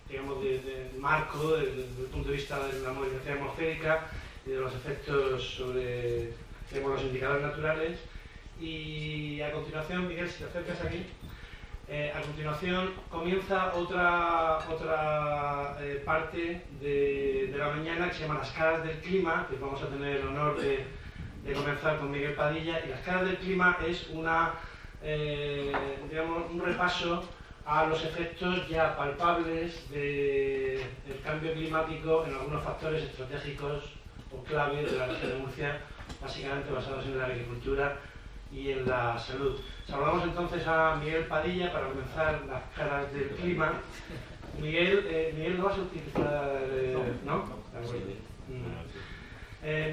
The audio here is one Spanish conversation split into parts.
digamos, de marco desde el punto de vista de la modificación atmosférica y de los efectos sobre, digamos, los indicadores naturales. Y a continuación, Miguel, si te acercas aquí, a continuación comienza otra parte de la mañana que se llama Las Caras del Clima, que vamos a tener el honor de comenzar con Miguel Padilla. Y Las Caras del Clima es digamos, un repaso a los efectos ya palpables del cambio climático en algunos factores estratégicos o claves de la región de Murcia, básicamente basados en la agricultura y en la salud. Saludamos entonces a Miguel Padilla para comenzar Las Caras del Clima. Miguel, ¿no vas a utilizar? ¿No?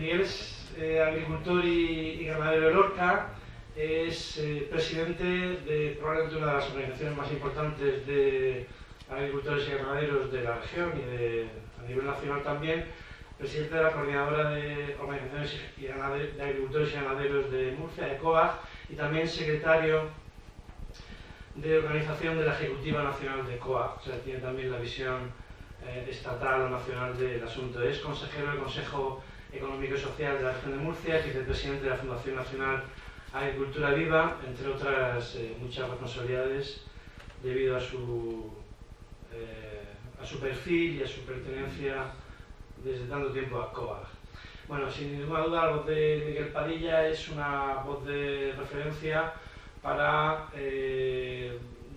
Miguel es agricultor y ganadero de Lorca, es presidente de probablemente una de las organizaciones más importantes de agricultores y ganaderos de la región y a nivel nacional también, presidente de la Coordinadora de Organizaciones de Agricultores y Ganaderos de Murcia, de COAG, y también secretario de organización de la Ejecutiva Nacional de COAG, o sea, tiene también la visión estatal o nacional del asunto. Es consejero del Consejo Económico y Social de la región de Murcia, es vicepresidente de la Fundación Nacional Agricultura Viva, entre otras muchas responsabilidades debido a su perfil y a su pertenencia desde tanto tiempo a COAG. Bueno, sin ninguna duda la voz de Miguel Padilla es una voz de referencia para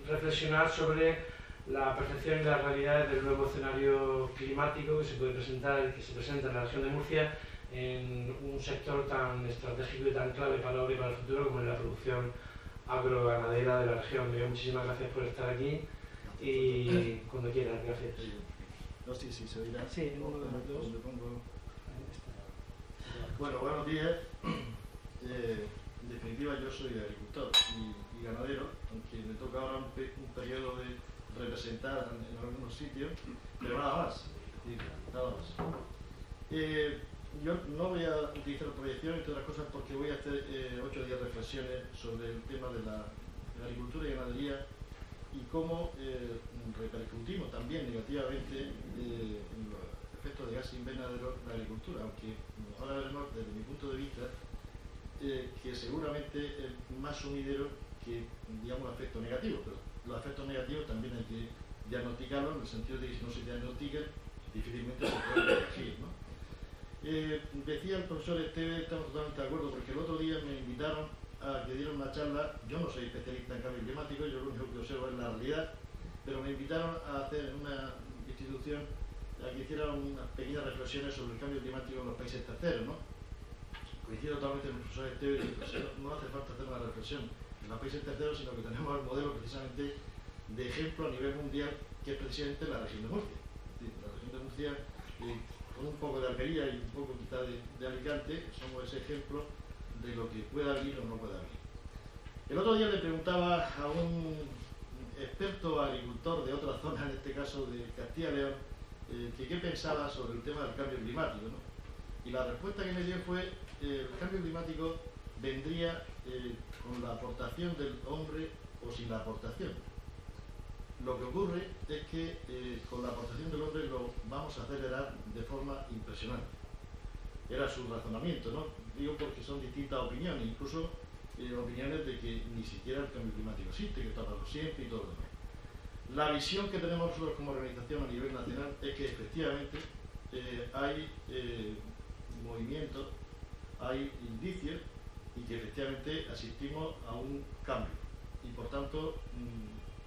reflexionar sobre la percepción y las realidades del nuevo escenario climático que se puede presentar y que se presenta en la región de Murcia en un sector tan estratégico y tan clave para ahora y para el futuro como es la producción agroganadera de la región. Miguel, muchísimas gracias por estar aquí y cuando quieras, gracias. No sé si se oirá. Sí, uno de los dos. Bueno, buenos días. En definitiva, yo soy agricultor y ganadero, aunque me toca ahora un periodo de representar en algunos sitios, pero nada más. Nada más. Yo no voy a utilizar proyección, entre otras cosas, porque voy a hacer 8 días de reflexiones sobre el tema de la agricultura y ganadería y cómo repercutimos también negativamente en los efectos de gases invernaderos en la agricultura, aunque ahora veremos desde mi punto de vista que seguramente es más sumidero que, digamos, efectos negativos, pero los efectos negativos también hay que diagnosticarlos en el sentido de que si no se diagnostican, difícilmente se puede corregir, ¿no? Decía el profesor Esteve, estamos totalmente de acuerdo, porque el otro día me invitaron a que diera una charla. Yo no soy especialista en cambio climático, yo lo único que observo es la realidad, pero me invitaron a hacer en una institución a que hiciera unas pequeñas reflexiones sobre el cambio climático en los países terceros, ¿no? Coincido totalmente con el profesor Esteve, no hace falta hacer una reflexión en los países terceros, sino que tenemos el modelo precisamente de ejemplo a nivel mundial, que es precisamente la región de Murcia. La región de Murcia, con un poco de Almería y un poco quizá de Alicante, somos ese ejemplo de lo que pueda venir o no pueda venir. El otro día le preguntaba a un experto agricultor de otra zona, en este caso de Castilla y León, que qué pensaba sobre el tema del cambio climático, ¿no? Y la respuesta que me dio fue el cambio climático vendría con la aportación del hombre o sin la aportación. Lo que ocurre es que con la aportación del hombre lo vamos a acelerar de forma impresionante. Era su razonamiento, ¿no? Digo porque son distintas opiniones, incluso opiniones de que ni siquiera el cambio climático existe, que está para siempre y todo lo demás. La visión que tenemos nosotros como organización a nivel nacional es que efectivamente hay movimientos, hay indicios y que efectivamente asistimos a un cambio. Y por tanto,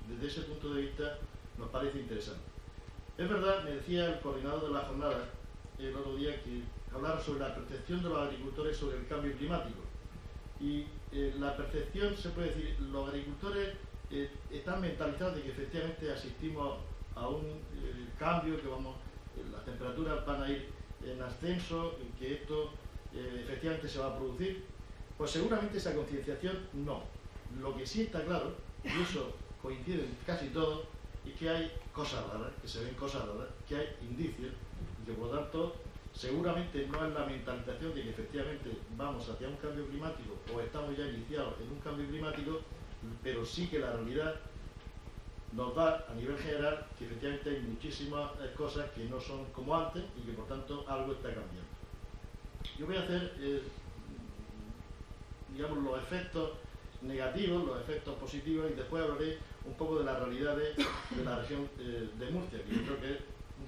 desde ese punto de vista nos parece interesante. Es verdad, me decía el coordinador de la jornada el otro día, que hablar sobre la percepción de los agricultores sobre el cambio climático. Y la percepción, se puede decir, los agricultores están mentalizados de que efectivamente asistimos a un cambio, que las temperaturas van a ir en ascenso, que esto efectivamente se va a producir. Pues seguramente esa concienciación no. Lo que sí está claro, y eso coinciden casi todos, es que hay cosas raras, que se ven cosas raras, que hay indicios, y que por lo tanto seguramente no es la mentalización de que efectivamente vamos hacia un cambio climático o estamos ya iniciados en un cambio climático, pero sí que la realidad nos da a nivel general que efectivamente hay muchísimas cosas que no son como antes y que por tanto algo está cambiando. Yo voy a hacer, digamos, los efectos negativos, los efectos positivos, y después hablaré un poco de las realidades de la región de Murcia, que yo creo que es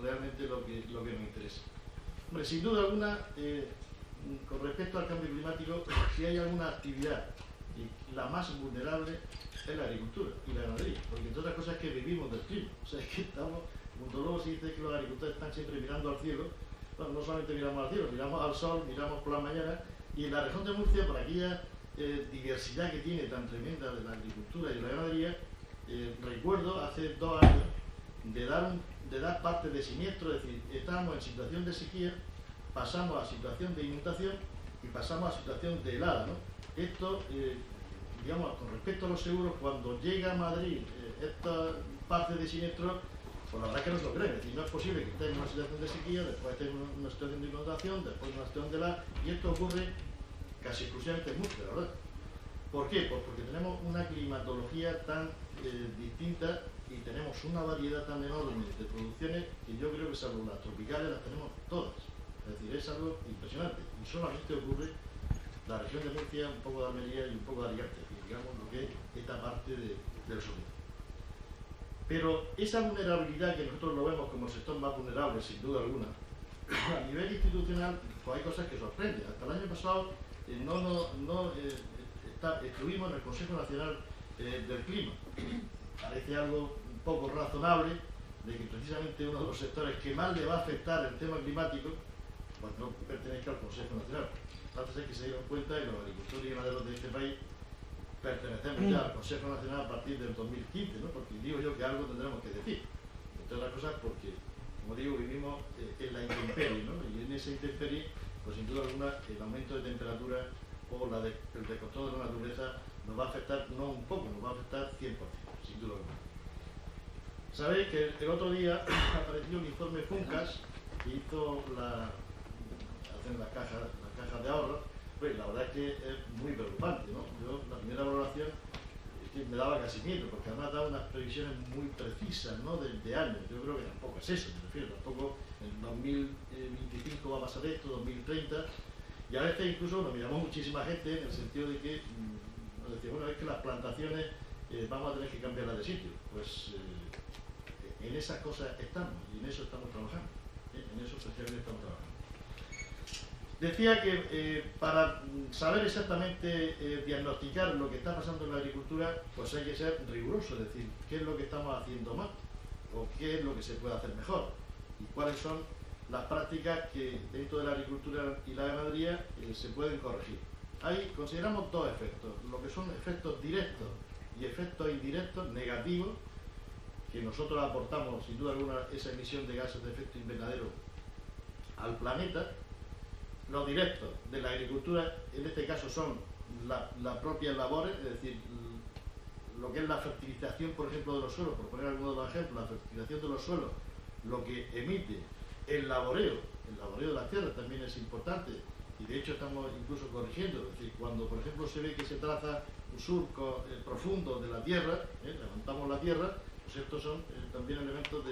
realmente lo que nos interesa. Hombre, sin duda alguna, con respecto al cambio climático, si hay alguna actividad, y la más vulnerable es la agricultura y la ganadería, porque entre otras cosas es que vivimos del clima. O sea, es que estamos, como luego se dice que los agricultores están siempre mirando al cielo. Bueno, no solamente miramos al cielo, miramos al sol, miramos por las mañanas, y en la región de Murcia, por aquella diversidad que tiene tan tremenda de la agricultura y de la ganadería, recuerdo hace 2 años de dar parte de siniestro, es decir, estábamos en situación de sequía, pasamos a situación de inundación y pasamos a situación de helada, ¿no? Esto, digamos, con respecto a los seguros, cuando llega a Madrid esta parte de siniestro, pues la verdad es que no se lo creen. Es decir, no es posible que esté en una situación de sequía, después esté en una situación de inundación, después en una situación de helada, y esto ocurre casi exclusivamente en Murcia, ¿verdad? ¿Por qué? Pues porque tenemos una climatología tan distinta y tenemos una variedad tan enorme de producciones que yo creo que salvo las tropicales las tenemos todas. Es decir, es algo impresionante, y solamente ocurre en la región de Murcia, un poco de Almería y un poco de Alicante, digamos lo que es esta parte del sur. Pero esa vulnerabilidad que nosotros lo vemos como el sector más vulnerable, sin duda alguna, a nivel institucional, pues hay cosas que sorprenden. Hasta el año pasado estuvimos en el Consejo Nacional del Clima. Parece algo un poco razonable de que precisamente uno de los sectores que más le va a afectar el tema climático pues no pertenezca al Consejo Nacional. Entonces hay que se dieron cuenta y los agricultores y ganaderos de este país pertenecemos ya al Consejo Nacional a partir del 2015, ¿no? Porque digo yo que algo tendremos que decir, entre otras cosas porque, como digo, vivimos en la intemperie, ¿no? Y en esa intemperie, pues sin duda alguna, el aumento de temperatura o el descontrol de la naturaleza nos va a afectar, no un poco, nos va a afectar 100%, sin duda alguna. Sabéis que el otro día apareció un informe FUNCAS que hizo hacen las cajas de ahorro. Pues la verdad es que es muy preocupante, ¿no? Yo, la primera valoración es que me daba casi miedo, porque además daba unas previsiones muy precisas, ¿no? de años. Yo creo que tampoco es eso, me refiero, tampoco en 2025 va a pasar esto, 2030, y a veces incluso nos miramos muchísima gente en el sentido de que nos decía, bueno, es que las plantaciones vamos a tener que cambiarlas de sitio. Pues en esas cosas estamos, y en eso estamos trabajando, en eso especialmente estamos trabajando. Decía que para saber exactamente diagnosticar lo que está pasando en la agricultura, pues hay que ser riguroso, es decir, qué es lo que estamos haciendo mal o qué es lo que se puede hacer mejor y cuáles son las prácticas que dentro de la agricultura y la ganadería se pueden corregir. Ahí consideramos 2 efectos, lo que son efectos directos y efectos indirectos negativos, que nosotros aportamos sin duda alguna esa emisión de gases de efecto invernadero al planeta. Los directos de la agricultura, en este caso, son las propias labores, es decir, lo que es la fertilización, por ejemplo, de los suelos, por poner algunos de los ejemplos, la fertilización de los suelos, lo que emite el laboreo de las tierras también es importante, y de hecho estamos incluso corrigiendo, es decir, cuando, por ejemplo, se ve que se traza un surco profundo de la tierra, levantamos la tierra, pues estos son también elementos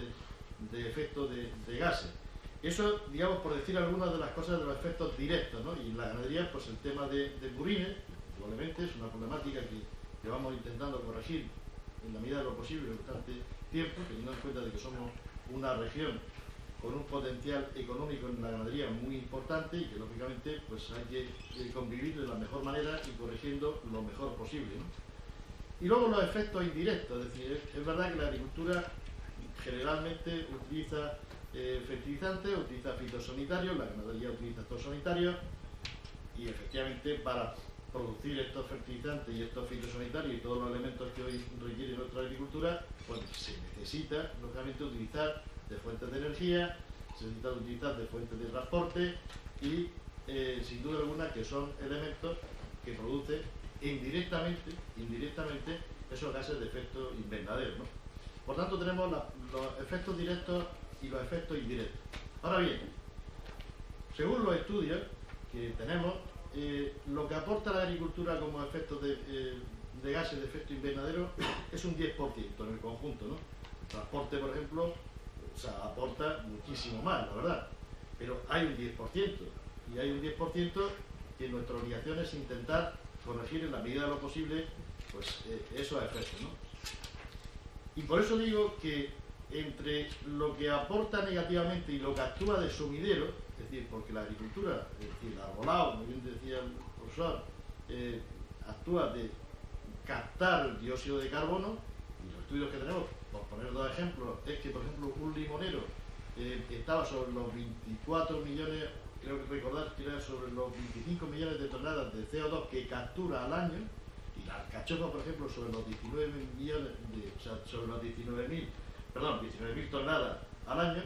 de efecto de gases. Eso, digamos, por decir algunas de las cosas de los efectos directos, ¿no? Y en la ganadería, pues el tema de burines, probablemente es una problemática que vamos intentando corregir en la medida de lo posible durante tiempo, teniendo en cuenta de que somos una región con un potencial económico en la ganadería muy importante y que, lógicamente, pues hay que convivir de la mejor manera y corrigiendo lo mejor posible, ¿no? Y luego los efectos indirectos, es decir, es verdad que la agricultura generalmente utiliza fertilizantes, utiliza fitosanitarios, la ganadería utiliza fitosanitarios y efectivamente para producir estos fertilizantes y estos fitosanitarios y todos los elementos que hoy requiere nuestra agricultura, pues se necesita lógicamente utilizar de fuentes de energía, se necesita utilizar de fuentes de transporte y sin duda alguna que son elementos que producen indirectamente esos gases de efecto invernadero, ¿no? Por tanto tenemos los efectos directos y los efectos indirectos. Ahora bien, según los estudios que tenemos, lo que aporta la agricultura como efectos de gases de efecto invernadero es un 10% en el conjunto, ¿no? El transporte, por ejemplo, o sea, aporta muchísimo más, la verdad, pero hay un 10%, y hay un 10% que nuestra obligación es intentar corregir en la medida de lo posible pues, esos efectos, ¿no? Y por eso digo que entre lo que aporta negativamente y lo que actúa de sumidero, es decir, porque la agricultura, es decir, el arbolado, como bien decía el profesor, actúa de captar el dióxido de carbono, y los estudios que tenemos, por poner dos ejemplos, es que, por ejemplo, un limonero estaba sobre los 24 millones, creo que recordar que era sobre los 25 millones de toneladas de CO2 que captura al año, y la alcachofa, por ejemplo, sobre los 19 millones, o sea, sobre los 19.000 toneladas al año.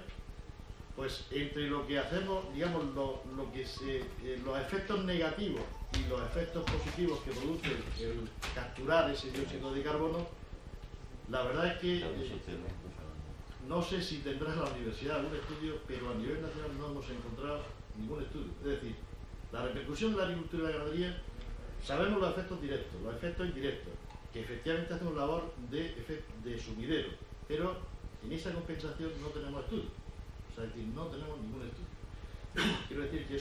Pues entre lo que hacemos, digamos, los efectos negativos y los efectos positivos que produce el capturar ese dióxido de carbono, la verdad es que no sé si tendrá la universidad algún estudio, pero a nivel nacional no hemos encontrado ningún estudio. Es decir, la repercusión de la agricultura y la ganadería, sabemos los efectos directos, los efectos indirectos, que efectivamente hacemos labor de sumidero, pero en esa compensación no tenemos estudios. O sea, es decir, no tenemos ningún estudio. Quiero decir que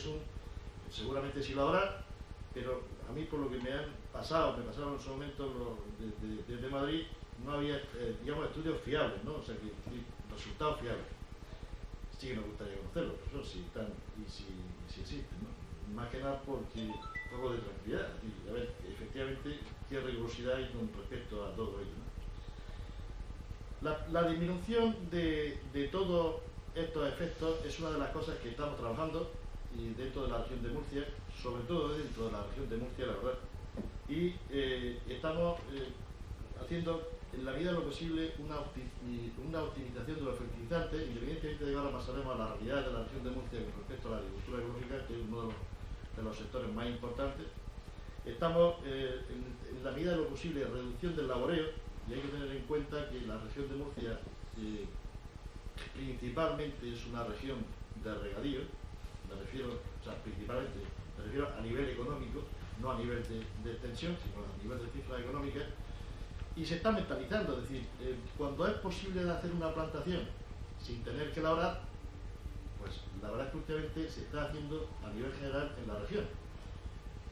seguramente sí lo habrá, pero a mí por lo que me pasaron en su momento desde Madrid, no había, digamos, estudios fiables, ¿no? O sea, que resultados fiables. Sí que nos gustaría conocerlos, pero si están y si existen, ¿no? Más que nada porque un poco de tranquilidad, y a ver, efectivamente, qué rigurosidad hay con respecto a todo ello, ¿no? La disminución de todos estos efectos es una de las cosas que estamos trabajando y dentro de la región de Murcia, sobre todo dentro de la región de Murcia, la verdad, y estamos haciendo en la medida de lo posible una optimización de los fertilizantes, independientemente de que ahora pasaremos a la realidad de la región de Murcia con respecto a la agricultura ecológica, que es uno de los sectores más importantes. Estamos en la medida de lo posible reducción del laboreo, y hay que tener en cuenta que la región de Murcia principalmente es una región de regadío, principalmente me refiero a nivel económico, no a nivel de extensión, sino a nivel de cifras económicas, y se está mentalizando, es decir, cuando es posible de hacer una plantación sin tener que labrar, pues la verdad es que últimamente se está haciendo a nivel general en la región.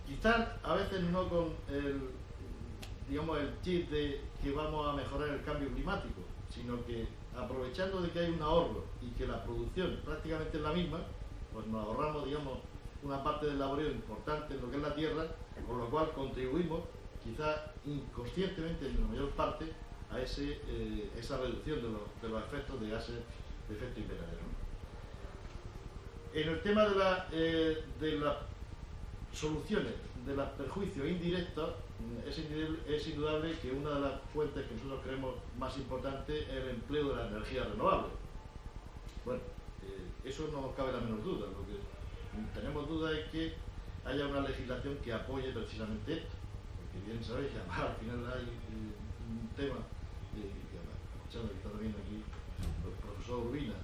Quizás a veces no con el chip de que vamos a mejorar el cambio climático, sino que aprovechando de que hay un ahorro y que la producción prácticamente es la misma, pues nos ahorramos, digamos, una parte del laboreo importante en lo que es la tierra, con lo cual contribuimos, quizás inconscientemente en la mayor parte, a esa reducción de los efectos de gases de efecto invernadero. En el tema de las soluciones de los perjuicios indirectos, es indudable que una de las fuentes que nosotros creemos más importante es el empleo de la energía renovable. Bueno, eso no nos cabe la menor duda. Lo que tenemos duda es que haya una legislación que apoye precisamente esto. Porque bien sabéis que además al final hay un tema, escuchando que está también aquí el profesor Urbina,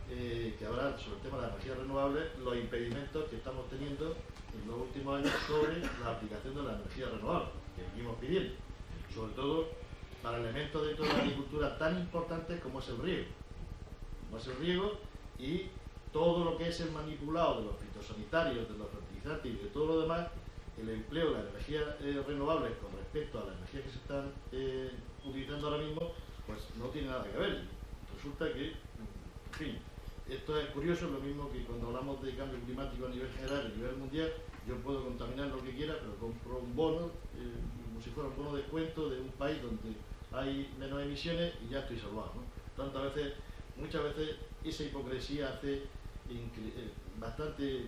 que habla sobre el tema de la energía renovable, los impedimentos que estamos teniendo en los últimos años sobre la aplicación de la energía renovable, que seguimos pidiendo, sobre todo para elementos dentro de la agricultura tan importantes como es el riego, y todo lo que es el manipulado de los fitosanitarios, de los fertilizantes y de todo lo demás. El empleo de la energía renovable con respecto a la energía que se están utilizando ahora mismo, pues no tiene nada que ver. Resulta que, en fin, esto es curioso, es lo mismo que cuando hablamos de cambio climático a nivel general, a nivel mundial. Yo puedo contaminar lo que quiera, pero compro un bono, como si fuera un bono de descuento de un país donde hay menos emisiones y ya estoy salvado, ¿no? Muchas veces esa hipocresía hace bastante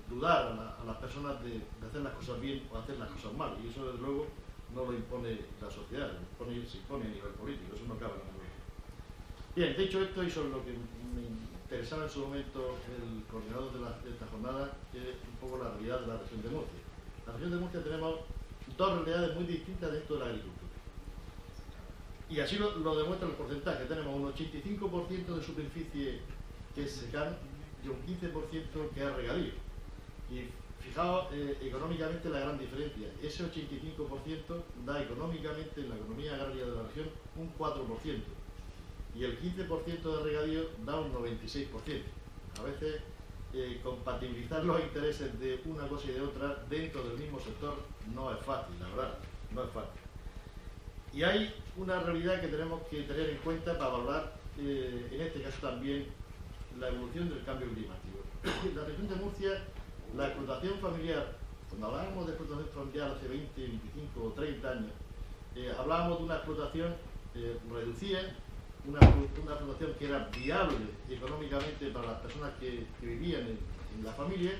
dudar a las personas de hacer las cosas bien o hacer las cosas mal, y eso desde luego no lo impone la sociedad, se impone a nivel político, eso no cabe en la menor. Bien, dicho esto, y sobre lo que me interesaba en su momento el coordinador de esta jornada, que es un poco la realidad de la región de Murcia. En la región de Murcia tenemos dos realidades muy distintas dentro de la agricultura. Y así lo demuestra el porcentaje. Tenemos un 85% de superficie que es secano y un 15% que es regadío. Y fijaos económicamente la gran diferencia. Ese 85% da económicamente en la economía agraria de la región un 4%. Y el 15% de regadío da un 96%. A veces compatibilizar los intereses de una cosa y de otra dentro del mismo sector no es fácil, la verdad, no es fácil. Y hay una realidad que tenemos que tener en cuenta para valorar, en este caso también, la evolución del cambio climático. En la región de Murcia, la explotación familiar, cuando hablábamos de explotación familiar hace 20, 25 o 30 años, hablábamos de una explotación reducida, una explotación que era viable económicamente para las personas que vivían en la familia,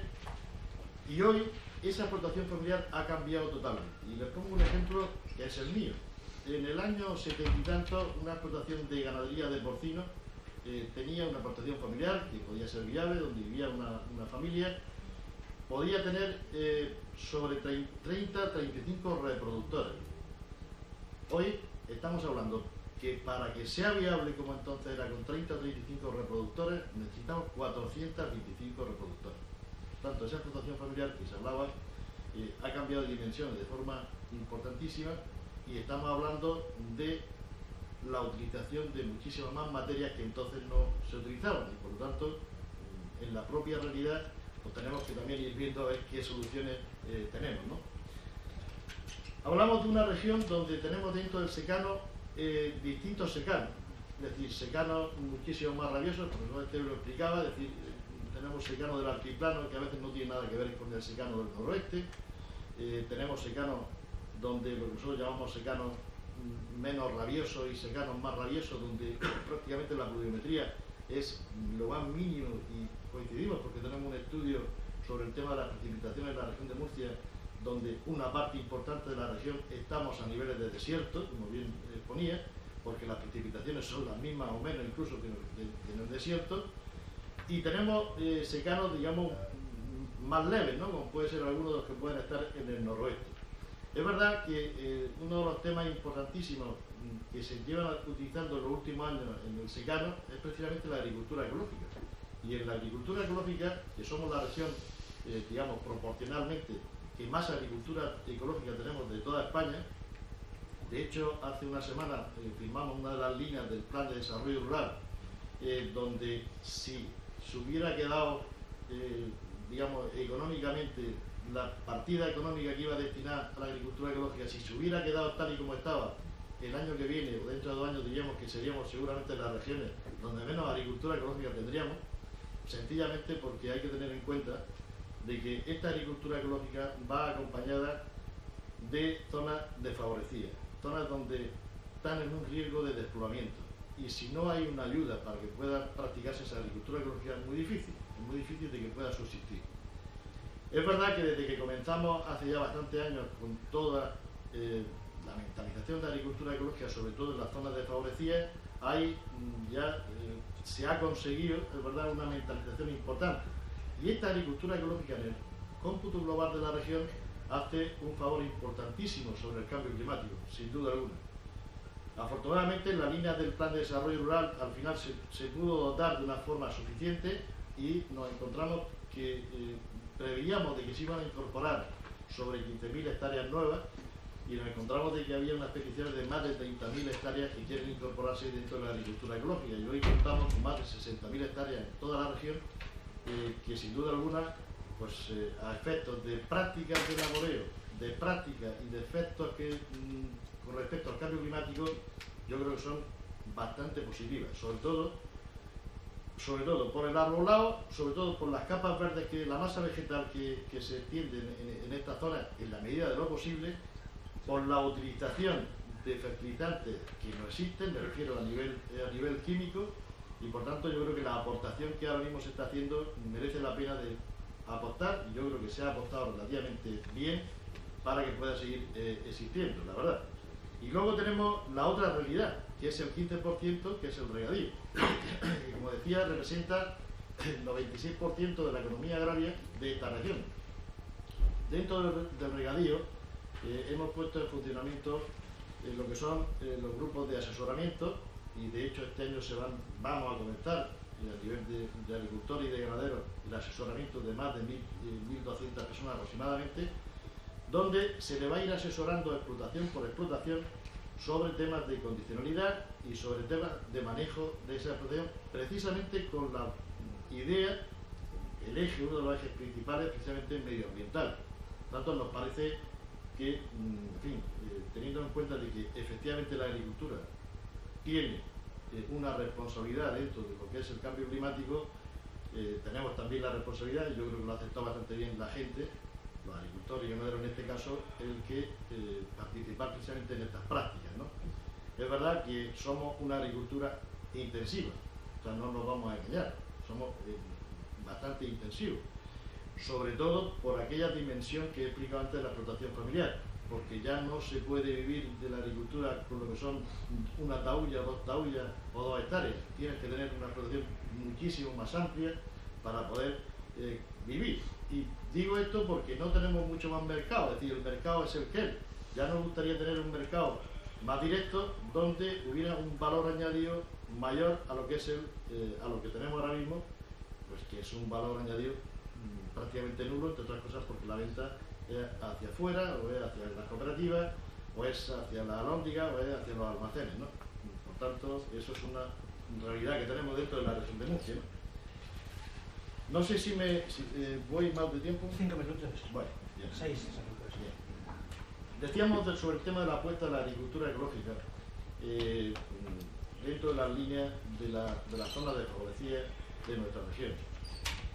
y hoy esa explotación familiar ha cambiado totalmente. Y les pongo un ejemplo que es el mío. En el año 70 y tanto, una explotación de ganadería de porcino tenía una explotación familiar que podía ser viable, donde vivía una familia, podía tener sobre 30-35 reproductores. Hoy estamos hablando que para que sea viable como entonces era con 30 o 35 reproductores, necesitamos 425 reproductores. Por tanto, esa explotación familiar que se hablaba ha cambiado de dimensiones de forma importantísima, y estamos hablando de la utilización de muchísimas más materias que entonces no se utilizaban, y por lo tanto, en la propia realidad, pues tenemos que también ir viendo a ver qué soluciones tenemos, ¿no? Hablamos de una región donde tenemos dentro del secano distintos secanos, es decir, secanos muchísimo más rabiosos, como este lo explicaba, es decir, tenemos secano del altiplano que a veces no tiene nada que ver con el secano del noroeste, tenemos secanos donde lo que nosotros llamamos secanos menos rabiosos y secanos más rabiosos, donde prácticamente la pluviometría es lo más mínimo, y coincidimos porque tenemos un estudio sobre el tema de las precipitaciones en la región de Murcia, donde una parte importante de la región estamos a niveles de desierto, como bien ponía, porque las precipitaciones son las mismas o menos incluso que en el desierto, y tenemos secanos, digamos, más leves, ¿no? Como puede ser algunos de los que pueden estar en el noroeste. Es verdad que uno de los temas importantísimos que se llevan utilizando en los últimos años en el secano es precisamente la agricultura ecológica. Y en la agricultura ecológica, que somos la región, digamos, proporcionalmente, que más agricultura ecológica tenemos de toda España. De hecho, hace una semana firmamos una de las líneas del Plan de Desarrollo Rural, donde si se hubiera quedado, digamos, económicamente, la partida económica que iba destinada a la agricultura ecológica, si se hubiera quedado tal y como estaba el año que viene o dentro de 2 años, diríamos que seríamos seguramente las regiones donde menos agricultura ecológica tendríamos, sencillamente porque hay que tener en cuenta de que esta agricultura ecológica va acompañada de zonas desfavorecidas, zonas donde están en un riesgo de despoblamiento, y si no hay una ayuda para que pueda practicarse esa agricultura ecológica es muy difícil de que pueda subsistir. Es verdad que desde que comenzamos hace ya bastantes años con toda la mentalización de agricultura ecológica, sobre todo en las zonas desfavorecidas, se ha conseguido, es verdad, una mentalización importante. Y esta agricultura ecológica en el cómputo global de la región hace un favor importantísimo sobre el cambio climático, sin duda alguna. Afortunadamente, en la línea del Plan de Desarrollo Rural al final se pudo dotar de una forma suficiente, y nos encontramos que preveíamos de que se iban a incorporar sobre 15.000 hectáreas nuevas, y nos encontramos de que había unas peticiones de más de 30.000 hectáreas que quieren incorporarse dentro de la agricultura ecológica, y hoy contamos con más de 60.000 hectáreas en toda la región, que sin duda alguna, pues a efectos de prácticas de laboreo, de prácticas y de efectos que con respecto al cambio climático, yo creo que son bastante positivas, sobre todo por el arbolado, sobre todo por las capas verdes, que la masa vegetal que se extiende en esta zona en la medida de lo posible, por la utilización de fertilizantes que no existen, me refiero a nivel químico, y por tanto yo creo que la aportación que ahora mismo se está haciendo merece la pena de apostar, y yo creo que se ha apostado relativamente bien para que pueda seguir existiendo, la verdad. Y luego tenemos la otra realidad, que es el 15%, que es el regadío, que como decía representa el 96% de la economía agraria de esta región. Dentro del regadío hemos puesto en funcionamiento lo que son los grupos de asesoramiento, y de hecho este año vamos a comenzar a nivel de agricultores y de ganaderos, el asesoramiento de más de 1.200 personas aproximadamente, donde se le va a ir asesorando explotación por explotación sobre temas de condicionalidad y sobre temas de manejo de esa explotación, precisamente con la idea, uno de los ejes principales, precisamente medioambiental. Por tanto, nos parece que, en fin, teniendo en cuenta de que efectivamente la agricultura tiene una responsabilidad dentro de lo que es el cambio climático, tenemos también la responsabilidad, y yo creo que lo ha aceptado bastante bien la gente, los agricultores y ganaderos en este caso, el que participar precisamente en estas prácticas, ¿no? Es verdad que somos una agricultura intensiva, o sea, no nos vamos a engañar, somos bastante intensivos, sobre todo por aquella dimensión que he explicado antes de la explotación familiar, porque ya no se puede vivir de la agricultura con lo que son una tahulla, 2 tahullas o 2 hectáreas. Tienes que tener una explotación muchísimo más amplia para poder vivir. Y digo esto porque no tenemos mucho más mercado, es decir, el mercado es el que es. Ya nos gustaría tener un mercado más directo donde hubiera un valor añadido mayor a lo que es a lo que tenemos ahora mismo, pues que es un valor añadido prácticamente nulo, entre otras cosas porque la venta es hacia afuera, o es hacia las cooperativas, o es hacia la alhóndiga, o es hacia los almacenes, ¿no? Por tanto, eso es una realidad que tenemos dentro de la región de Murcia, ¿no? No sé si voy mal de tiempo. 5 minutos. Bueno, bien. 6 minutos. Bien. Decíamos sobre el tema de la apuesta a la agricultura ecológica, dentro de las líneas de la zona desfavorecida de nuestra región.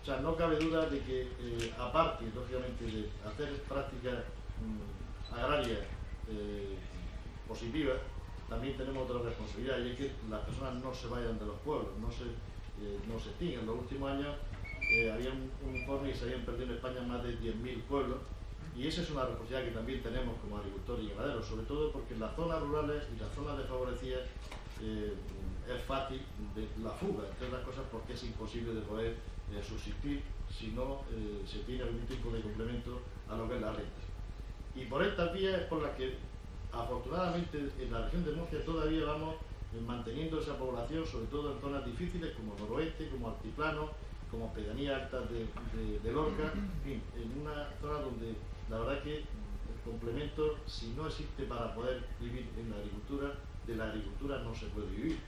O sea, no cabe duda de que, aparte, lógicamente, de hacer prácticas agrarias positivas, también tenemos otra responsabilidad, y es que las personas no se vayan de los pueblos, no se extingan. En los últimos años había un informe y se habían perdido en España más de 10.000 pueblos, y esa es una responsabilidad que también tenemos como agricultores y ganaderos, sobre todo porque en las zonas rurales y las zonas desfavorecidas es fácil la fuga, entre otras cosas porque es imposible de poder subsistir si no se tiene algún tipo de complemento a lo que es la renta. Y por estas vías es por las que afortunadamente en la región de Murcia todavía vamos manteniendo esa población, sobre todo en zonas difíciles como noroeste, como altiplano, como pedanías altas de Lorca, en fin, en una zona donde la verdad que el complemento, si no existe para poder vivir en la agricultura, de la agricultura no se puede vivir.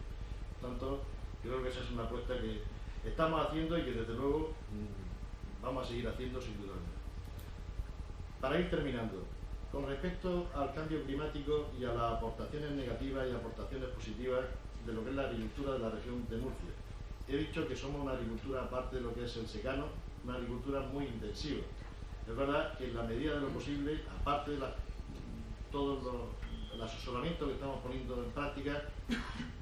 Por tanto, creo que esa es una apuesta que estamos haciendo y que desde luego vamos a seguir haciendo sin duda alguna. Para ir terminando, con respecto al cambio climático y a las aportaciones negativas y aportaciones positivas de lo que es la agricultura de la región de Murcia, he dicho que somos una agricultura, aparte de lo que es el secano, una agricultura muy intensiva. Es verdad que en la medida de lo posible, aparte de todo el asesoramiento que estamos poniendo en práctica,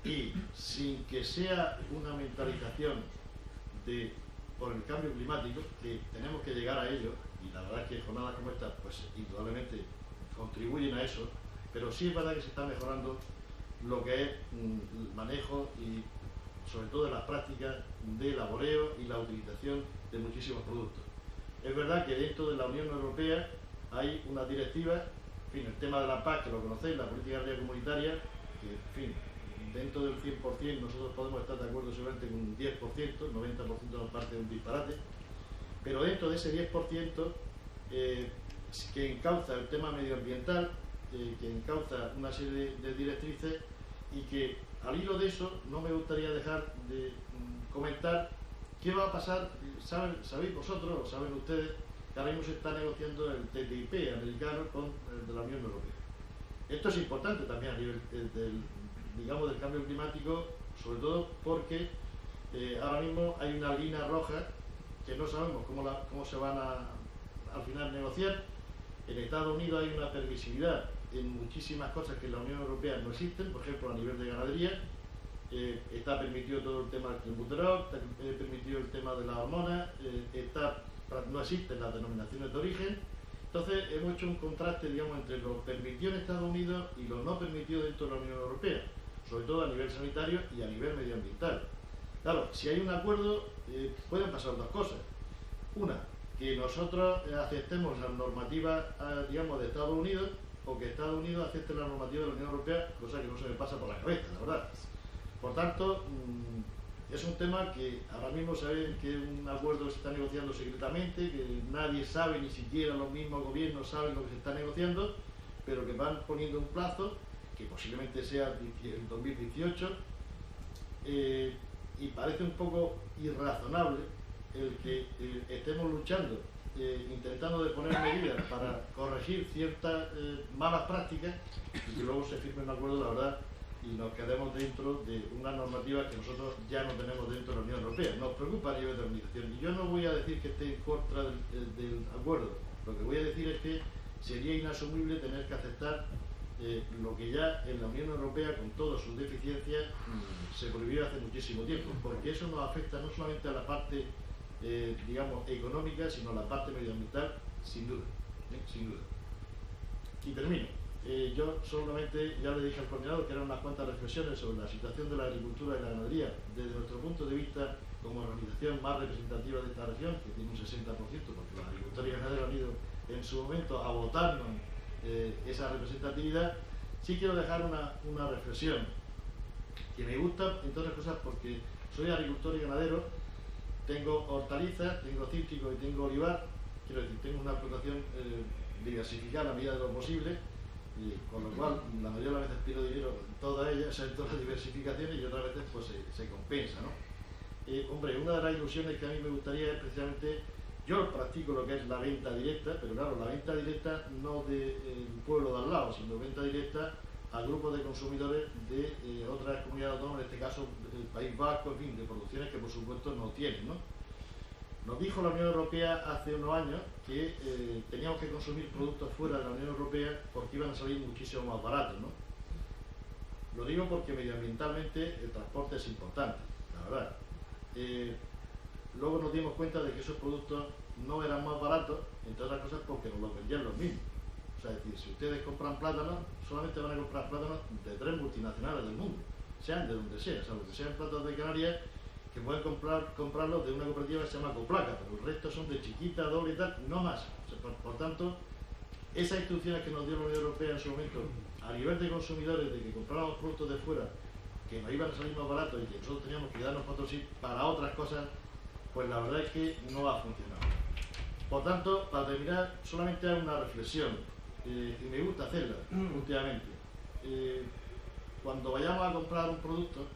y sin que sea una mentalización por el cambio climático, que tenemos que llegar a ello, y la verdad es que jornadas como esta, pues indudablemente contribuyen a eso, pero sí es verdad que se está mejorando lo que es el manejo y sobre todo en las prácticas de laboreo y la utilización de muchísimos productos. Es verdad que dentro de la Unión Europea hay una directiva, en fin, el tema de la PAC, que lo conocéis, la política agraria comunitaria, que, en fin, dentro del 100% nosotros podemos estar de acuerdo seguramente con un 10%, el 90% nos parece un disparate, pero dentro de ese 10% que encauza el tema medioambiental, que encauza una serie de directrices, y que al hilo de eso no me gustaría dejar de comentar qué va a pasar. Sabéis vosotros, o saben ustedes, que ahora mismo se está negociando el TTIP americano con el de la Unión Europea. Esto es importante también a nivel del cambio climático, sobre todo porque ahora mismo hay una línea roja que no sabemos cómo se van al final negociar. En Estados Unidos hay una permisividad en muchísimas cosas que en la Unión Europea no existen, por ejemplo a nivel de ganadería. Está permitido todo el tema del clenbuterol, está permitido el tema de las hormonas, no existen las denominaciones de origen. Entonces hemos hecho un contraste, digamos, entre lo permitido en Estados Unidos y lo no permitido dentro de la Unión Europea, sobre todo a nivel sanitario y a nivel medioambiental. Claro, si hay un acuerdo, pueden pasar dos cosas. Una, que nosotros aceptemos las normativas, digamos, de Estados Unidos, o que Estados Unidos acepte la normativa de la Unión Europea, cosa que no se me pasa por la cabeza, la verdad. Por tanto, es un tema que ahora mismo saben que un acuerdo se está negociando secretamente, que nadie sabe, ni siquiera los mismos gobiernos saben lo que se está negociando, pero que van poniendo un plazo, que posiblemente sea el 2018, y parece un poco irrazonable el que estemos luchando, intentando de poner medidas para corregir ciertas malas prácticas y que luego se firme un acuerdo, la verdad, y nos quedemos dentro de una normativa que nosotros ya no tenemos dentro de la Unión Europea. Nos preocupa a nivel de organización. Y yo no voy a decir que esté en contra del acuerdo. Lo que voy a decir es que sería inasumible tener que aceptar lo que ya en la Unión Europea, con todas sus deficiencias, se prohibió hace muchísimo tiempo. Porque eso nos afecta no solamente a la parte, digamos, económica, sino a la parte medioambiental, sin duda. Sin duda. Y termino. Yo solamente ya le dije al coordinador que eran unas cuantas reflexiones sobre la situación de la agricultura y la ganadería desde nuestro punto de vista como organización más representativa de esta región, que tiene un 60%, porque los agricultores y ganaderos han ido en su momento a votarnos esa representatividad. Sí quiero dejar una reflexión que me gusta, entre otras cosas, porque soy agricultor y ganadero, tengo hortalizas, tengo cítricos y tengo olivar, quiero decir, tengo una explotación diversificada a la medida de lo posible, y con lo cual la mayoría de las veces pierdo dinero en todas ellas, o sea, en todas las diversificaciones, y otras veces pues se compensa, ¿no? Hombre, una de las ilusiones que a mí me gustaría es precisamente, yo practico lo que es la venta directa, pero claro, la venta directa no del pueblo de al lado, sino venta directa a grupos de consumidores de otras comunidades autónomas, en este caso el País Vasco, en fin, de producciones que por supuesto no tienen, ¿no? Nos dijo la Unión Europea hace unos años que teníamos que consumir productos fuera de la Unión Europea porque iban a salir muchísimo más baratos, ¿no? Lo digo porque medioambientalmente el transporte es importante, la verdad. Luego nos dimos cuenta de que esos productos no eran más baratos, entre otras cosas porque nos los vendían los mismos. O sea, es decir, si ustedes compran plátanos, solamente van a comprar plátanos de 3 multinacionales del mundo, sean de donde sea, salvo que sean plátanos de Canarias, que pueden comprarlos de una cooperativa que se llama Coplaca, pero el resto son de chiquita, doble y tal, no más. O sea, por tanto, esas instrucciones que nos dio la Unión Europea en su momento, a nivel de consumidores, de que compráramos productos de fuera, que nos iban a salir más baratos y que nosotros teníamos que darnos patrocinio para otras cosas, pues la verdad es que no ha funcionado. Por tanto, para terminar, solamente hago una reflexión, y me gusta hacerla últimamente. Cuando vayamos a comprar un producto,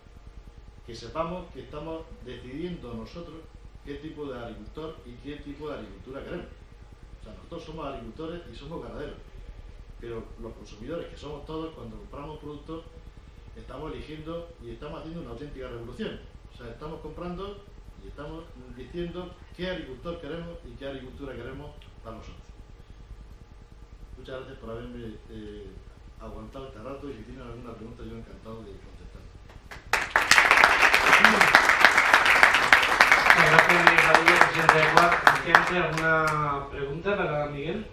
que sepamos que estamos decidiendo nosotros qué tipo de agricultor y qué tipo de agricultura queremos. O sea, nosotros somos agricultores y somos ganaderos, pero los consumidores, que somos todos, cuando compramos productos, estamos eligiendo y estamos haciendo una auténtica revolución. O sea, estamos comprando y estamos diciendo qué agricultor queremos y qué agricultura queremos para nosotros. Muchas gracias por haberme aguantado este rato, y si tienen alguna pregunta yo encantado de contestar. Gracias, presidente de CUAC. ¿Alguna pregunta para Miguel?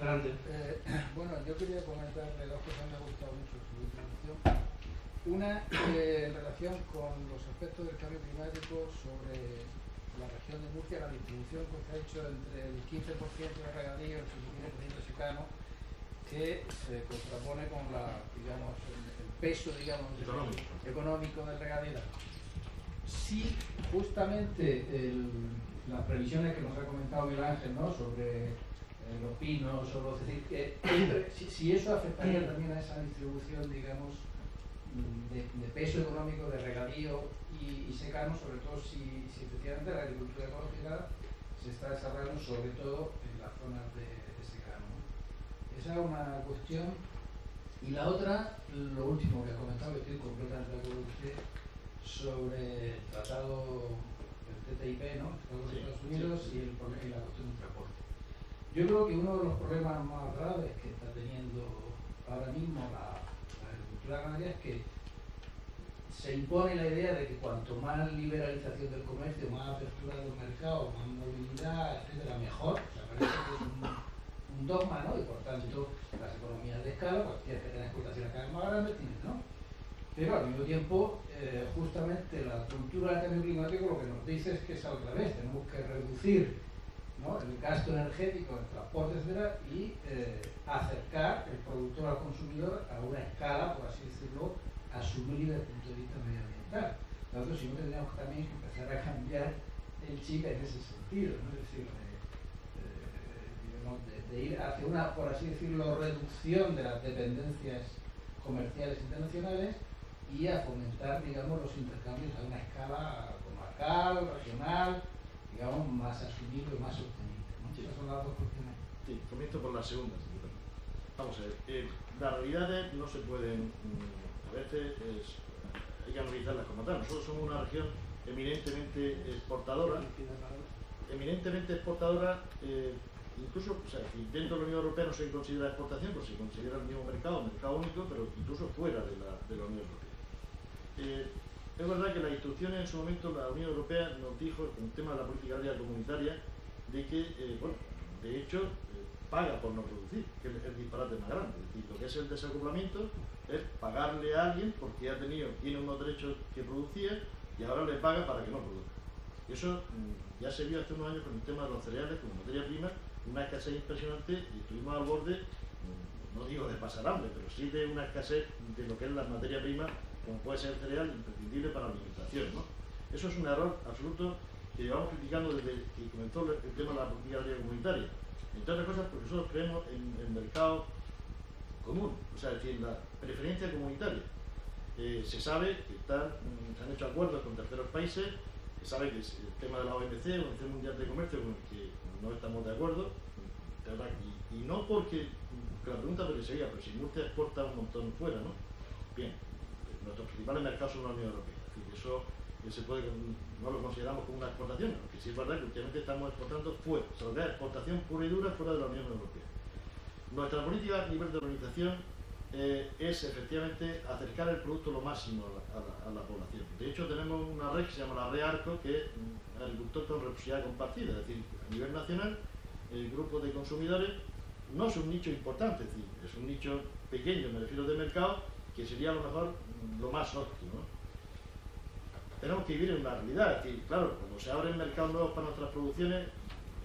Adelante. Bueno, yo quería comentarle dos cosas que me ha gustado mucho su introducción. Una, en relación con los efectos del cambio climático sobre la región de Murcia, la distribución que se ha hecho entre el 15% de regadío y el 15% secano, que se contrapone con digamos, el peso, digamos, económico del regadío. Sí, justamente las previsiones que nos ha comentado Miguel Ángel, ¿no?, sobre los pinos, es decir, si eso afectaría también a esa distribución, digamos, de peso económico de regadío y secano, sobre todo si efectivamente la agricultura ecológica se está desarrollando sobre todo en las zonas de secano, ¿no? Esa es una cuestión. Y la otra, lo último que ha comentado, que estoy completamente de acuerdo con usted, sobre el tratado del TTIP, ¿no?, de Estados Unidos, y la cuestión del transporte. Yo creo que uno de los problemas más graves que está teniendo ahora mismo la agricultura canaria es que se impone la idea de que cuanto más liberalización del comercio, más apertura de los mercados, más movilidad, etcétera, mejor. O sea, parece que es un dogma, ¿no? Y por tanto, las economías de escala, pues tienes que tener exportaciones cada vez más grandes, ¿no? Pero al mismo tiempo, justamente la cultura del cambio climático lo que nos dice es que es al revés, tenemos que reducir, ¿no?, el gasto energético, el transporte, etcétera, y acercar el productor al consumidor a una escala, por así decirlo, asumible desde el punto de vista medioambiental. Nosotros siempre tenemos también que empezar a cambiar el chip en ese sentido, ¿no? Es decir, de ir hacia una, por así decirlo, reducción de las dependencias comerciales internacionales y a fomentar, digamos, los intercambios a una escala comarcal, regional, digamos, más asumible y más sostenible, ¿no? Sí. Esas son las dos cuestiones. Sí, comienzo por la segunda. Vamos a ver, las realidades no se pueden, a veces hay que analizarlas como tal. Nosotros somos una región eminentemente exportadora, incluso, o sea, dentro de la Unión Europea no se considera exportación, pues se considera el mismo mercado único, pero incluso fuera de la Unión Europea. Es verdad que las instrucciones en su momento, la Unión Europea nos dijo, con el tema de la política agraria comunitaria, de que, bueno, de hecho, paga por no producir, que es el disparate más grande. Es decir, lo que es el desacoplamiento es pagarle a alguien porque tiene unos derechos que producía y ahora le paga para que no produzca. Y eso ya se vio hace unos años con el tema de los cereales como materia prima, una escasez impresionante, y estuvimos al borde, no digo de pasar hambre, pero sí de una escasez de lo que es la materia prima, como puede ser el cereal, imprescindible para la alimentación, ¿no? Eso es un error absoluto que llevamos criticando desde que comenzó el tema de la política agraria comunitaria. Entre otras cosas porque nosotros creemos en el mercado común, o sea, es decir, la preferencia comunitaria. Se sabe que se han hecho acuerdos con terceros países, se sabe que es el tema de la OMC, Organización Mundial de Comercio, con el que no estamos de acuerdo, y no porque la pregunta sería, pero si Murcia exporta un montón fuera, ¿no? Bien, nuestros principales mercados son la Unión Europea, es decir, eso no lo consideramos como una exportación, aunque sí es verdad que últimamente estamos exportando fuera, o sea, lo que es exportación pura y dura fuera de la Unión Europea. Nuestra política a nivel de organización es efectivamente acercar el producto lo máximo a la población. De hecho, tenemos una red que se llama la Red Arco, que es agricultor con responsabilidad compartida, es decir, a nivel nacional, el grupo de consumidores no es un nicho importante, es decir, es un nicho pequeño, me refiero de mercado, que sería a lo mejor lo más óptimo, ¿no? Tenemos que vivir en una realidad, es decir, claro, cuando se abren mercados nuevos para nuestras producciones,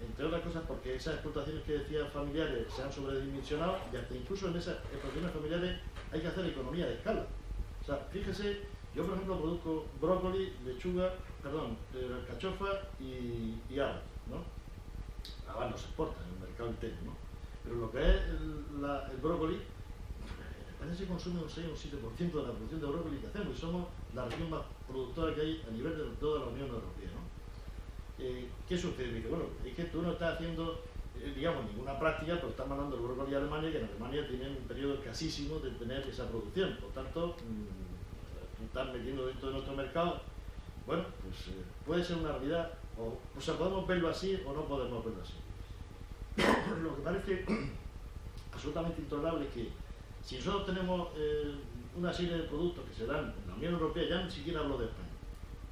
entre otras cosas porque esas explotaciones que decía familiares se han sobredimensionado y hasta incluso en esas explotaciones familiares hay que hacer economía de escala. O sea, fíjese, yo por ejemplo produzco brócoli, alcachofa y habas, ¿no? Habas no se exporta en el mercado interno, ¿no? Pero lo que es el brócoli, en España se consume un 6 o un 7% de la producción de brócoli que hacemos y somos la región más productora que hay a nivel de toda la Unión Europea, ¿no? ¿Qué sucede? Dice, bueno, es que tú no estás haciendo, digamos, ninguna práctica, pero estás mandando el brócoli a Alemania, que en Alemania tienen un periodo escasísimo de tener esa producción. Por tanto, tú estás metiendo dentro de nuestro mercado. Bueno, pues puede ser una realidad, o sea, podemos verlo así o no podemos verlo así. Lo que parece absolutamente intolerable es que si nosotros tenemos una serie de productos que se dan en la Unión Europea, ya ni siquiera hablo de España,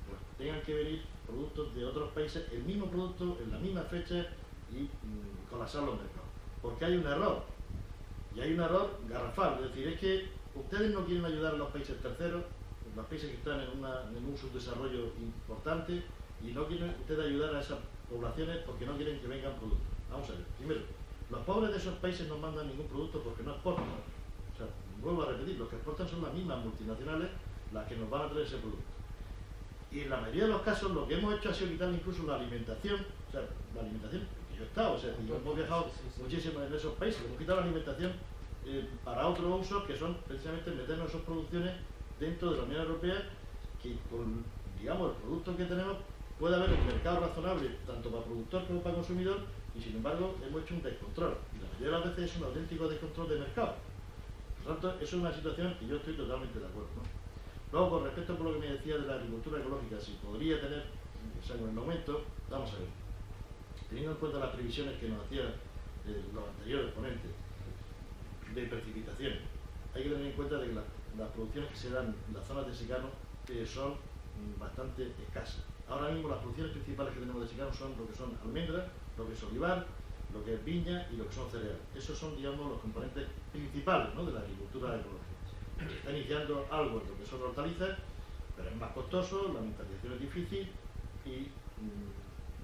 pues tengan que venir productos de otros países, el mismo producto, en la misma fecha y colapsar los mercados. Porque hay un error, y hay un error garrafal, es decir, es que ustedes no quieren ayudar a los países terceros, los países que están en un subdesarrollo importante, y no quieren ustedes ayudar a esas poblaciones porque no quieren que vengan productos. Vamos a ver, primero, los pobres de esos países no mandan ningún producto porque no exportan. O sea, vuelvo a repetir, los que exportan son las mismas multinacionales las que nos van a traer ese producto. Y en la mayoría de los casos lo que hemos hecho ha sido quitar incluso la alimentación, o sea, la alimentación que yo he estado, o sea, yo hemos viajado muchísimo en esos países, hemos quitado la alimentación para otros usos que son precisamente meternos esas producciones dentro de la Unión Europea, que con, digamos, el producto que tenemos puede haber un mercado razonable tanto para productor como para consumidor, y sin embargo hemos hecho un descontrol, y la mayoría de las veces es un auténtico descontrol de mercado. Por tanto, eso es una situación que yo estoy totalmente de acuerdo, ¿no? Luego, con respecto por lo que me decía de la agricultura ecológica, si podría tener, o sea, con el aumento, vamos a ver, teniendo en cuenta las previsiones que nos hacían los anteriores ponentes de precipitaciones, hay que tener en cuenta de que las producciones que se dan en las zonas de secano son bastante escasas. Ahora mismo las producciones principales que tenemos de secano son lo que son almendras, lo que es olivar, lo que es viña y lo que son cereales. Esos son, digamos, los componentes principales, ¿no?, de la agricultura ecológica. Se está iniciando algo en lo que son hortalizas, pero es más costoso, la mentalización es difícil y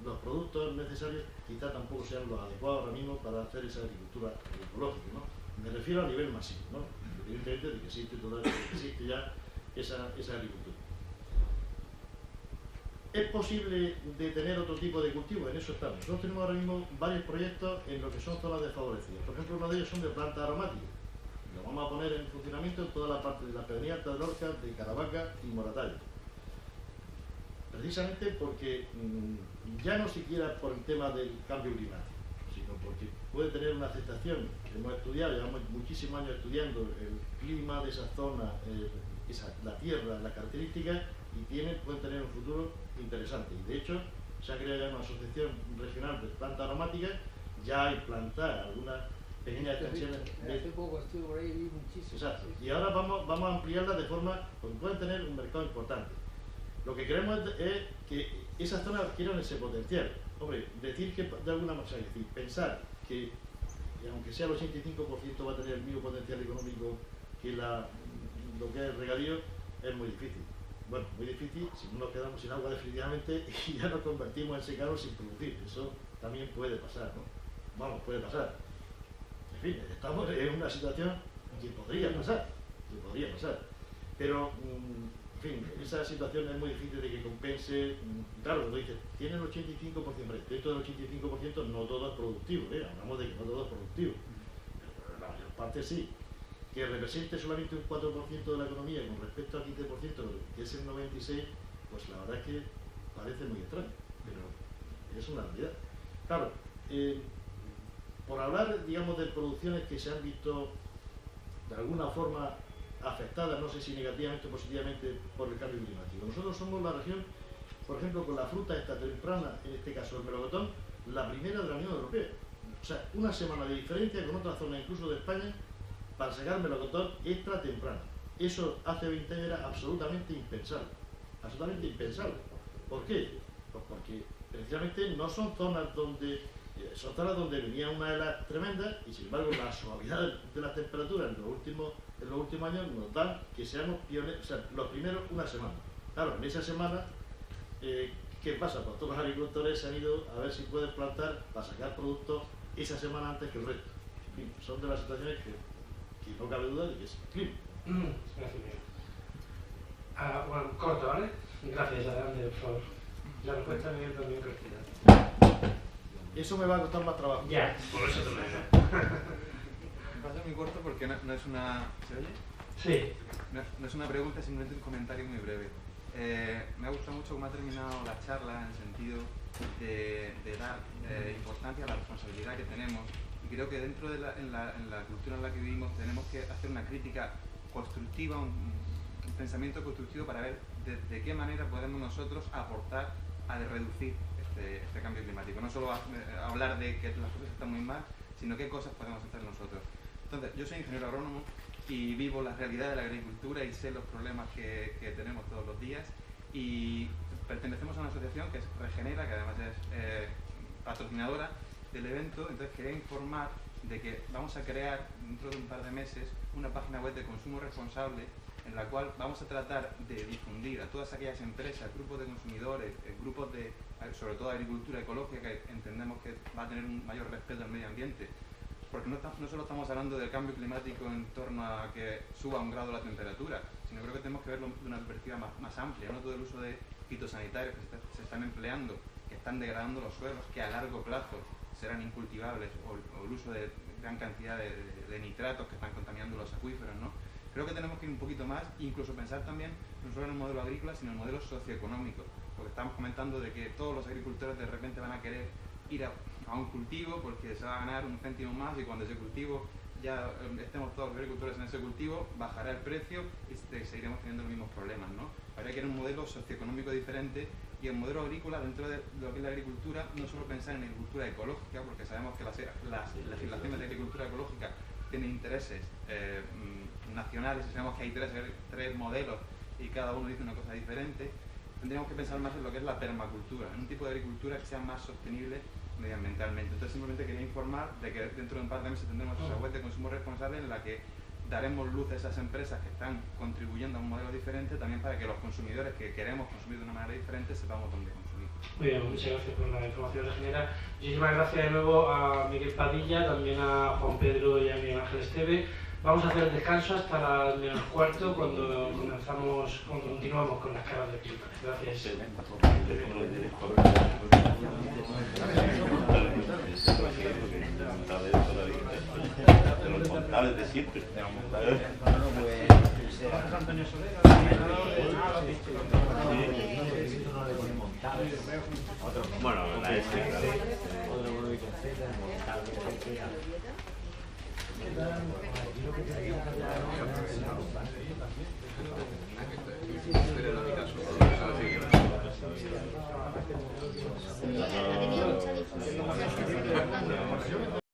los productos necesarios quizá tampoco sean los adecuados ahora mismo para hacer esa agricultura ecológica, ¿no? Me refiero a nivel masivo, ¿no? Evidentemente de que existe ya esa agricultura. ¿Es posible de tener otro tipo de cultivo? En eso estamos. Nosotros tenemos ahora mismo varios proyectos en lo que son zonas desfavorecidas. Por ejemplo, uno de ellos son de plantas aromáticas. Lo vamos a poner en funcionamiento en toda la parte de la Pedernía Alta de Lorca, de Caravaca y Moratalla. Precisamente porque ya no siquiera por el tema del cambio climático, sino porque puede tener una aceptación. Hemos estudiado, llevamos muchísimos años estudiando el clima de esa zona, la tierra, las características, y pueden tener un futuro interesante. Y de hecho, se ha creado ya una asociación regional de plantas aromáticas, ya hay plantadas algunas pequeñas extensiones. Hace poco estuve por ahí y vi muchísimo. Exacto. Y ahora vamos a ampliarlas de forma que pueden tener un mercado importante. Lo que queremos es que esas zonas adquieran ese potencial. Hombre, decir que de alguna manera, es decir, pensar que aunque sea el 85% va a tener el mismo potencial económico que lo que es el regadío, es muy difícil. Bueno, muy difícil si no nos quedamos sin agua definitivamente y ya nos convertimos en secano sin producir. Eso también puede pasar, ¿no? Vamos, puede pasar. En fin, estamos en una situación que podría pasar, pero, en fin, esa situación es muy difícil de que compense. Claro, cuando dices, tiene el 85%, dentro del 85% no todo es productivo, hablamos de que no todo es productivo, pero la mayor parte sí. Que represente solamente un 4% de la economía con respecto al 15%, que es el 96%, pues la verdad es que parece muy extraño, pero es una realidad. Claro, por hablar, digamos, de producciones que se han visto de alguna forma afectadas, no sé si negativamente o positivamente, por el cambio climático. Nosotros somos la región, por ejemplo, con la fruta esta temprana, en este caso el melocotón, la primera de la Unión Europea. O sea, una semana de diferencia con otras zonas, incluso de España, para sacar melocotón extra temprano. Eso hace 20 años era absolutamente impensable. Absolutamente impensable. ¿Por qué? Pues porque precisamente no son zonas donde venía una helada tremenda y sin embargo la suavidad de las temperaturas en los últimos años nos dan que seamos pioneros, o sea, los primeros una semana. Claro, en esa semana, ¿qué pasa? Pues todos los agricultores se han ido a ver si pueden plantar para sacar productos esa semana antes que el resto. En fin, son de las situaciones que no cabe duda de que es el clima. Gracias, Miguel. Bueno, corto, ¿vale? Gracias, adelante, por favor. La respuesta Miguel también cortita. Eso me va a costar más trabajo. Ya, por eso te lo digo. Va a ser muy corto porque no es una... ¿Se oye? Sí. No es una pregunta, simplemente un comentario muy breve. Me ha gustado mucho cómo ha terminado la charla en el sentido de dar importancia a la responsabilidad que tenemos. Y creo que dentro de en la cultura en la que vivimos tenemos que hacer una crítica constructiva, un pensamiento constructivo para ver de qué manera podemos nosotros aportar a reducir este cambio climático. No solo hablar de que las cosas están muy mal, sino qué cosas podemos hacer nosotros. Entonces, yo soy ingeniero agrónomo y vivo la realidad de la agricultura y sé los problemas que tenemos todos los días, y pertenecemos a una asociación que es Regenera, que además es patrocinadora del evento. Entonces quería informar de que vamos a crear dentro de un par de meses una página web de consumo responsable en la cual vamos a tratar de difundir a todas aquellas empresas, grupos de consumidores, grupos de, sobre todo agricultura ecológica, que entendemos que va a tener un mayor respeto al medio ambiente, porque no solo estamos hablando del cambio climático en torno a que suba 1 grado la temperatura, sino creo que tenemos que verlo de una perspectiva más amplia, no todo el uso de fitosanitarios que se están empleando, que están degradando los suelos, que a largo plazo serán incultivables, o el uso de gran cantidad de nitratos que están contaminando los acuíferos, ¿no? Creo que tenemos que ir un poquito más, incluso pensar también no solo en el modelo agrícola, sino en el modelo socioeconómico, porque estamos comentando de que todos los agricultores de repente van a querer ir a un cultivo porque se va a ganar un céntimo más, y cuando ese cultivo ya estemos todos los agricultores en ese cultivo, bajará el precio y seguiremos teniendo los mismos problemas, ¿no? Habría que ir a un modelo socioeconómico diferente, y el modelo agrícola, dentro de lo que es la agricultura, no solo pensar en agricultura ecológica, porque sabemos que las legislaciones de agricultura ecológica tienen intereses nacionales, y sabemos que hay tres modelos y cada uno dice una cosa diferente. Tendríamos que pensar más en lo que es la permacultura, en un tipo de agricultura que sea más sostenible medioambientalmente. Entonces simplemente quería informar de que dentro de un par de meses tendremos esa web de consumo responsable en la que daremos luz a esas empresas que están contribuyendo a un modelo diferente, también para que los consumidores que queremos consumir de una manera diferente sepamos dónde consumir. Muy bien, muchas gracias por la información general. Muchísimas gracias de nuevo a Miguel Padilla, también a Juan Pedro y a Miguel Ángel Esteve, Vamos a hacer el descanso hasta las menos cuarto cuando continuamos con las caras de clima. Gracias. Los montables de siempre. Bueno, la S, claro.